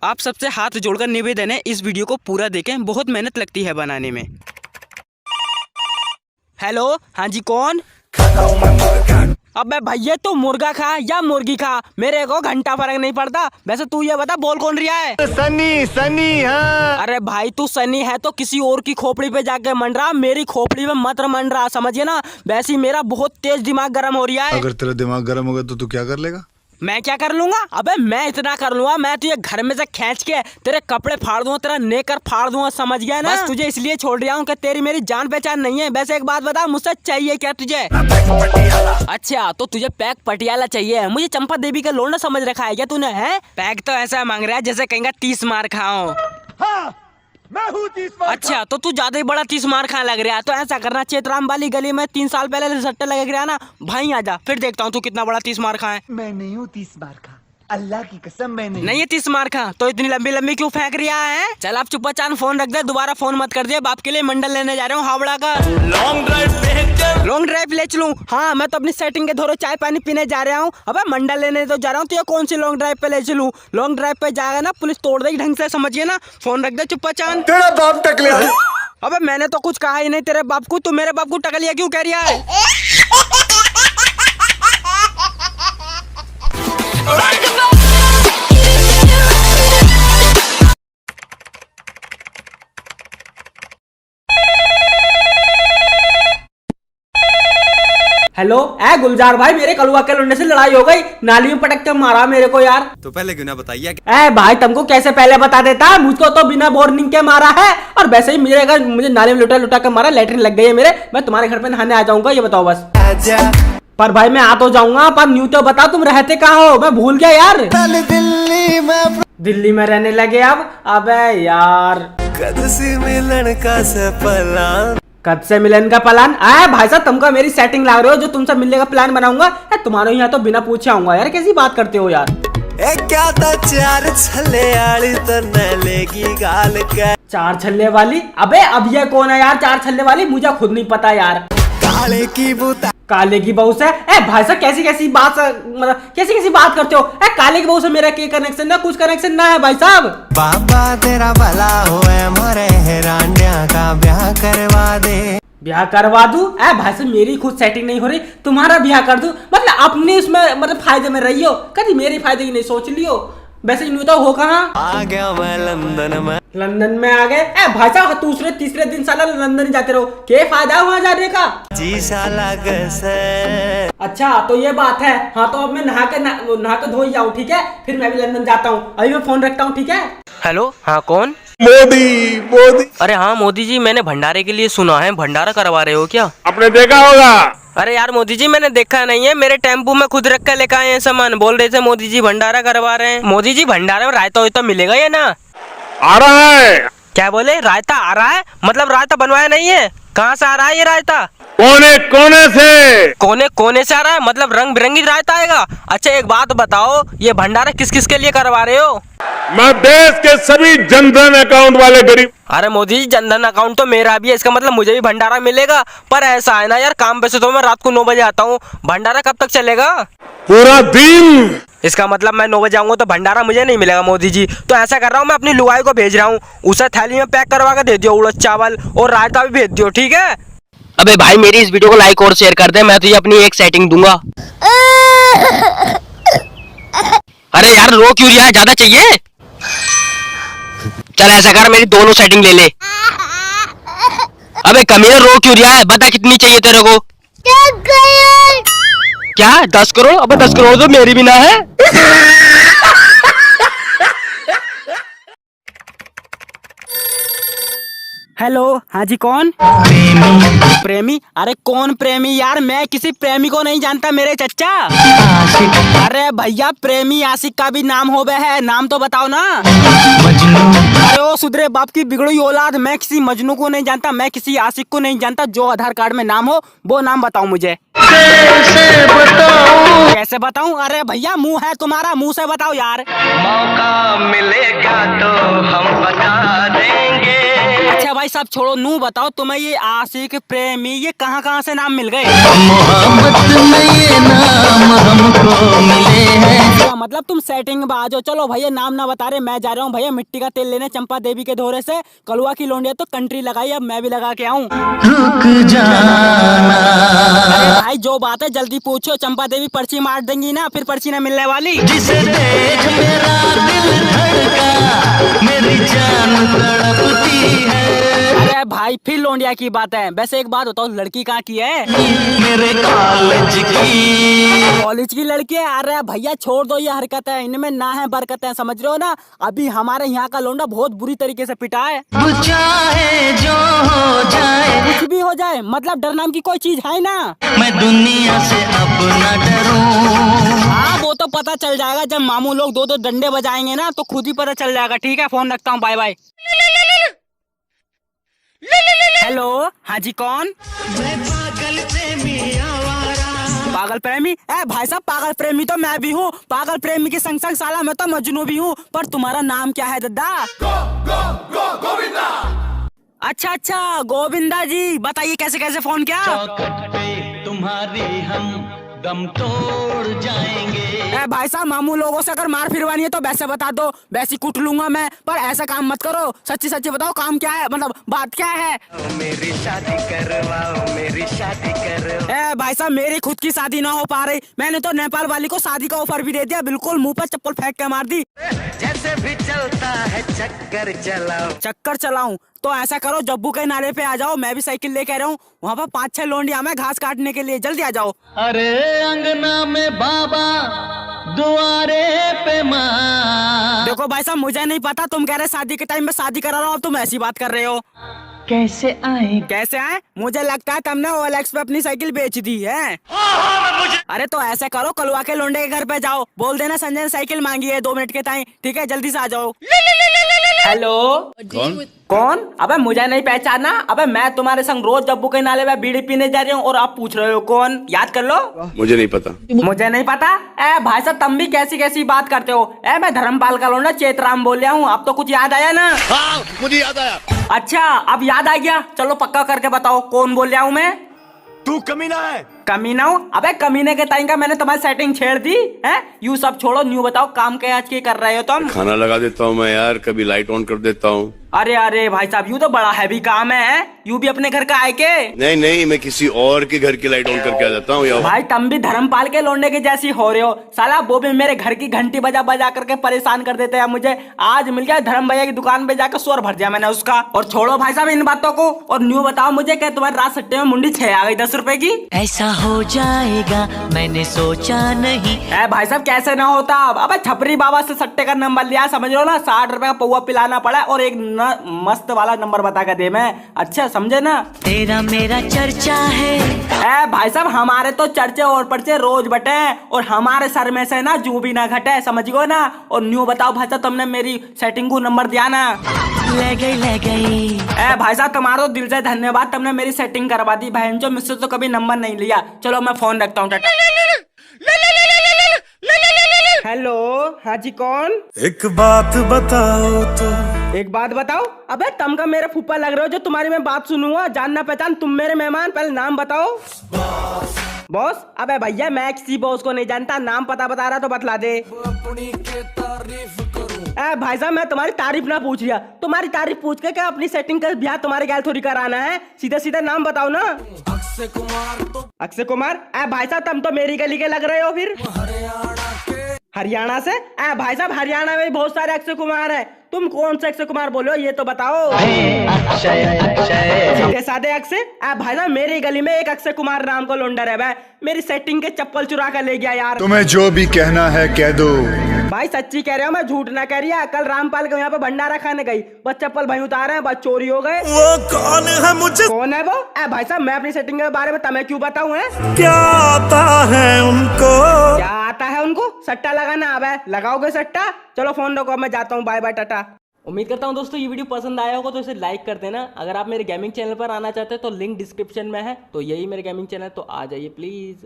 आप सबसे हाथ जोड़कर निवेदन है, इस वीडियो को पूरा देखें, बहुत मेहनत लगती है बनाने में। हेलो, हाँ जी कौन? अबे भैया तू मुर्गा खा या मुर्गी खा, मेरे को घंटा फर्क नहीं पड़ता। वैसे तू ये बता बोल कौन रहा है? सनी हाँ। अरे भाई तू सनी है तो किसी और की खोपड़ी पे जाके मंडरा, मेरी खोपड़ी में मत मंडरा, समझिए ना। वैसे ही मेरा बहुत तेज दिमाग गर्म हो रहा है। अगर तेरा दिमाग गर्म होगा तो तू क्या कर लेगा? मैं क्या कर लूंगा? अबे मैं इतना कर लूंगा, मैं तुझे घर में से खींच के तेरे कपड़े फाड़ दूंगा, तेरा नेकर फाड़ दूंगा, समझ गया ना? बस तुझे इसलिए छोड़ रहा हूँ कि तेरी मेरी जान पहचान नहीं है। वैसे एक बात बता, मुझसे चाहिए क्या तुझे? अच्छा तो तुझे पैक पटियाला चाहिए? मुझे चंपा देवी का लोंडा समझ रखा है क्या तूने? है पैक तो ऐसा मांग रहा है जैसे कहेंगे 30 मार खाओ। हाँ, मैं हूँ 30 मार। अच्छा तो तू ज्यादा ही बड़ा 30 मार खाने लग रहा है, तो ऐसा करना, चेतराम वाली गली में 3 साल पहले सट्टे लग रहा ना भाई, आजा फिर देखता हूँ तू कितना बड़ा 30 मार खाए। मैं नहीं हूँ 30 मार खा, अल्लाह की कसम मैं नहीं है 30 मार खा, तो इतनी लंबी लंबी क्यों फेंक रहा है? चल आप चुप्पा चांद फोन रख दे, दोबारा फोन मत कर दे। बाप के लिए मंडल लेने जा रहा हूँ हावड़ा का। लॉन्ग ड्राइव ले चलूं? हाँ मैं तो अपनी सेटिंग के धोरो चाय पानी पीने जा रहा हूँ। अबे मंडल लेने तो जा रहा हूँ, तो ये कौन सी लॉन्ग ड्राइव पे ले चलूं? लॉन्ग ड्राइव पे जाएगा ना पुलिस तोड़ देगी ढंग से, समझिए ना। फोन रख दे चुप्पा चांद। तेरा बाप टकले। अबे मैंने तो कुछ कहा ही नहीं तेरे बाप को, तू मेरे बाप को टकलिया क्यों कह रहा है? हेलो ए गुलजार भाई, मेरे कलुआ के लुंडे से लड़ाई हो गई, नाली में पटक के मारा मेरे को यार। तो पहले क्यों ना बताइए? ए भाई तुमको कैसे पहले बता देता, मुझको तो बिना वार्निंग के मारा है। और वैसे ही मुझे नाली में लुटा लुटा के मारा, लेटरिन लग गई है मेरे। मैं तुम्हारे घर पे नहाने आ जाऊंगा, ये बताओ बस। पर भाई मैं आ तो जाऊंगा, पर न्यू तो बताओ तुम रहते कहाँ हो? मैं भूल गया यार। दिल्ली में रहने लगे अब? अबे यार कद से मिलन का सपना, कब से मिलन का प्लान आया? भाई साहब तुमको मेरी सेटिंग लग रहे हो, जो तुमसे मिलने का प्लान बनाऊंगा तुम्हारे यहाँ तो बिना पूछे आऊंगा यार। कैसी बात करते हो यार? क्या था 4 छल्ले आली तो न लेगी गाल का। 4 छल्ले वाली? अबे अब ये कौन है यार 4 छल्ले वाली? मुझे खुद नहीं पता यार। काले की बूता, काले की बहू से? भाई साहब कैसी कैसी बात, मतलब कैसी बात करते हो? काले की बहू से मेरा क्या कनेक्शन है? कुछ कनेक्शन ना है भाई साहब। बाबा तेरा भला होए, मरे हेरांडिया का ब्याह करवा दे। ब्याह करवा दूं? भाई साहब मेरी खुद सेटिंग नहीं हो रही, तुम्हारा ब्याह कर दूं? मतलब अपने उसमें मतलब फायदे में रही हो, कभी मेरी फायदे की नहीं सोच लियो। वैसे यूं तो हो कहाँ? आ गया मैं लंदन में। लंदन में आ गए? भाई साहब दूसरे तीसरे दिन साला लंदन जाते रहो, क्या फायदा वहाँ जाने का? जी साला कैसे? अच्छा तो ये बात है। हाँ तो अब मैं नहा के धो जाऊँ, ठीक है? फिर मैं भी लंदन जाता हूँ, अभी मैं फोन रखता हूँ, ठीक है? हेलो, हाँ कौन? मोदी। अरे हाँ मोदी जी, मैंने भंडारे के लिए सुना है, भंडारा करवा रहे हो क्या? आपने देखा होगा। अरे यार मोदी जी मैंने देखा नहीं है, मेरे टेम्पो में खुद रख कर लेकर आए हैं सामान, बोल रहे थे मोदी जी भंडारा करवा रहे हैं। मोदी जी भंडारे में रायता वायता मिलेगा या ना? आ रहा है। क्या बोले? रायता आ रहा है? मतलब रायता बनवाया नहीं है? कहाँ से आ रहा है ये रायता? कोने कोने से आ रहा है? मतलब रंग बिरंगी रायता आएगा? अच्छा एक बात बताओ, ये भंडारा किस किस के लिए करवा रहे हो? मैं देश के सभी जनधन अकाउंट वाले गरीब। अरे मोदी जी जनधन अकाउंट तो मेरा भी है, इसका मतलब मुझे भी भंडारा मिलेगा। पर ऐसा है ना यार, काम पे से तो मैं रात को 9 बजे आता हूँ, भंडारा कब तक चलेगा? पूरा दिन। इसका मतलब मैं 9 बजे आऊंगा तो भंडारा मुझे नहीं मिलेगा मोदी जी। तो ऐसा कर रहा हूँ, मैं अपनी लुगाई को भेज रहा हूँ, उसे थैली में पैक करवा के दे दियो, उड़द चावल और रायता भी भेज दियो, ठीक है? अबे भाई मेरी इस वीडियो को लाइक और शेयर कर दे, मैं तुझे अपनी एक सेटिंग दूंगा। अरे यार रो क्यों रहा है, ज्यादा चाहिए? चल ऐसा कर, मेरी दोनों सेटिंग ले ले। अबे कमीना रो क्यों रहा है, बता कितनी चाहिए तेरे को? क्या 10 करोड़? अबे 10 करोड़ तो मेरी भी ना है। हेलो, हाँ जी कौन? प्रेमी? अरे कौन प्रेमी यार, मैं किसी प्रेमी को नहीं जानता मेरे चच्चा। अरे भैया प्रेमी आशिक का भी नाम हो गया है, नाम तो बताओ ना। अरे ओ सुधरे बाप की बिगड़ी औलाद, मैं किसी मजनू को नहीं जानता, मैं किसी आशिक को नहीं जानता। जो आधार कार्ड में नाम हो वो नाम बताओ मुझे। कैसे बताऊं? अरे भैया मुंह है तुम्हारा, मुंह से बताओ यार। मौका मिलेगा तो हम बता देंगे। अच्छा भाई साहब सब छोड़ो, नू बताओ तुम्हें ये आशिक प्रेमी ये कहाँ कहाँ से नाम मिल गए? मोहब्बत में ये नाम हमको मिले हैं। क्या मतलब तुम सेटिंग में आ जाओ। चलो भैया नाम ना बता रहे, मैं जा रहा हूँ भैया मिट्टी का तेल लेने चंपा देवी के धोरे से। कलुआ की लोंडिया तो कंट्री लगाई, अब मैं भी लगा के आऊँ। रुक जाना। अरे भाई जो बात है जल्दी पूछो, चंपा देवी पर्ची मार देंगी ना, फिर पर्ची ना मिलने वाली। जिसे देख मेरा दिल धड़का, मेरी जान तड़पती है। अरे भाई फिर लोंडिया की बात है। वैसे एक बात बताओ, लड़की कहाँ की है? मेरे कॉलेज की। कॉलेज की लड़की है? अरे भैया छोड़ दो ये हरकत है, इनमें ना है बरकत है, समझ रहे हो ना। अभी हमारे यहाँ का लोंडा बहुत बुरी तरीके से पिटा है। चाहे जो हो जाए, कुछ भी हो जाए, मतलब डर नाम की कोई चीज है ना। मैं दुनिया से अब न डरूं। हाँ वो तो पता चल जाएगा जब मामू लोग दो दो डंडे बजाएंगे ना, तो खुद ही पता चल जाएगा। ठीक है फोन रखता हूँ, बाय बाय। हेलो, हाँ जी कौन? पागल प्रेमी? ए भाई साहब पागल प्रेमी तो मैं भी हूँ, पागल प्रेमी के संग संग साला मैं तो मजनू भी हूँ। पर तुम्हारा नाम क्या है दद्दा? अच्छा अच्छा गोविंदा जी, बताइए कैसे कैसे फोन किया? चौखट पे तुम्हारी हम दम तोड़ जाएंगे। ए भाई साहब मामू लोगों से अगर मार फिरवानी है तो वैसे बता दो, वैसी कुट लूंगा मैं। पर ऐसा काम मत करो, सच्ची सच्ची बताओ काम क्या है, मतलब बात क्या है? मेरी शादी करवाओ, मेरी शादी करवाओ। ए भाई साहब मेरी खुद की शादी ना हो पा रही, मैंने तो नेपाल वाली को शादी का ऑफर भी दे दिया, बिल्कुल मुंह पर चप्पल फेंक के मार दी। जैसे भी चलता है चक्कर चलाओ। चक्कर चलाऊं? तो ऐसा करो जब्बू के नाले पे आ जाओ, मैं भी साइकिल लेके आ रहा हूँ, वहाँ पर 5-6 लोंडिया में घास काटने के लिए, जल्दी आ जाओ। अरे अंगना में बाबा, दुआरे पे माँ। देखो भाई साहब मुझे नहीं पता, तुम कह रहे शादी के टाइम में शादी करा रहा हो, तुम ऐसी बात कर रहे हो। कैसे आए? कैसे आए? मुझे लगता है तुमने OLX पे अपनी साइकिल बेच दी है। अरे तो ऐसा करो कलुआ के लोंडे के घर पे जाओ, बोल देना संजय ने साइकिल मांगी है 2 मिनट के टाइम, ठीक है जल्दी से आ जाओ। हेलो कौन? अबे मुझे नहीं पहचाना? अबे मैं तुम्हारे संग रोज जब्बू के नाले में बीड़ी पीने जा रही हूँ और आप पूछ रहे हो कौन? याद कर लो। मुझे नहीं पता। मुझे नहीं पता? ए भाई साहब तुम भी कैसी कैसी बात करते हो। ए मैं धर्मपाल का लोंडा चेतराम बोल रहा हूँ, अब तो कुछ याद आया ना? हाँ मुझे याद आया। अच्छा अब याद आ गया, चलो पक्का करके बताओ कौन बोल रहा हूँ मैं? तू कमीना है। कमीना हूँ? अबे कमीने के टाइम का मैंने तुम्हारी सेटिंग छेड़ दी है? यू सब छोड़ो, न्यू बताओ काम के आज के कर रहे हो तुम? खाना लगा देता हूँ मैं यार, कभी लाइट ऑन कर देता हूँ। अरे अरे भाई साहब यू तो बड़ा हैवी काम है, यू भी अपने घर का आए के? नहीं नहीं, मैं किसी और के घर की लाइट ऑन करके आ जाता हूँ यार। भाई तुम भी धर्मपाल के लोंडे के जैसी हो रहे हो साला, वो भी मेरे घर की घंटी बजा बजा करके परेशान कर देते हैं मुझे। आज मिल गया धर्म भैया की दुकान पे जाकर स्वर भर दिया मैंने उसका। और छोड़ो भाई साहब इन बातों को, और न्यू बताओ मुझे क्या तुम्हारी रात सट्टे में मुंडी 6 आ गई 10 रुपए की? ऐसा हो जाएगा मैंने सोचा नहीं। ए भाई साहब कैसे ना होता। अब छपरी बाबा से सट्टे का नंबर लिया, समझ लो ना 60 रुपए का पौवा पिलाना पड़ा, और एक मस्त वाला नंबर बता कर दे मैं, अच्छा समझे ना? तेरा मेरा चर्चा है। ए भाई साहब हमारे तो चर्चे और पर्चे रोज बटे, और हमारे सर में से ना जू भी ना घटे, समझ गो ना? और न्यू बताओ भाई साहब तुमने मेरी सेटिंग को नंबर दिया ना? ले गई। ए भाई साहब तुम्हारा तो दिल से धन्यवाद, तुमने मेरी सेटिंग करवा दी। बहन जो मुझसे तो कभी नंबर नहीं लिया। चलो मैं फोन रखता हूँ, टाटा। हेलो हाँ जी कौन? एक बात बताओ तो। एक बात बताओ? अबे तुम का मेरे फूफा लग रहे हो जो तुम्हारी मैं बात सुनूंगा, जानना पहचान तुम मेरे मेहमान, पहले नाम बताओ। बॉस? अबे भैया मैं किसी बॉस को नहीं जानता, नाम पता बता रहा तो बतला दे। भाई साहब मैं तुम्हारी तारीफ ना पूछ लिया, तुम्हारी तारीफ पूछ के क्या अपनी सेटिंग का ब्याह तुम्हारे गैल थोड़ी कराना है? सीधा सीधा नाम बताओ ना। अक्षय कुमार? भाई साहब तुम तो मेरी गली के लग रहे हो फिर। हरियाणा से? भाई साहब हरियाणा में बहुत सारे अक्षय कुमार है, तुम कौन से अक्षय कुमार बोलो ये तो बताओ। सीधे साधे अक्षय? भाई साहब मेरी गली में एक अक्षय कुमार नाम का लोंडर है भाई, मेरी सेटिंग के चप्पल चुरा कर ले गया यार। तुम्हें जो भी कहना है कह दो। भाई सच्ची कह रहा हूँ, मैं झूठ ना कह रही है। कल रामपाल के यहाँ पे भंडारा खाने गई, बस चप्पल भाई उतारे हैं, बस चोरी हो गए। वो कौन है मुझे? कौन है वो? भाई साहब मैं अपनी सेटिंग के बारे में तुम्हें क्यों बताऊं? है क्या आता है उनको? क्या आता है उनको? सट्टा लगाना। अब लगाओगे सट्टा? चलो फोन रखो, मैं जाता हूँ, बाय बाय टाटा। उम्मीद करता हूँ दोस्तों ये वीडियो पसंद आया होगा तो इसे लाइक कर देना। अगर आप मेरे गेमिंग चैनल पर आना चाहते हैं तो लिंक डिस्क्रिप्शन में है, तो यही मेरे गेमिंग चैनल, तो आ जाइए प्लीज।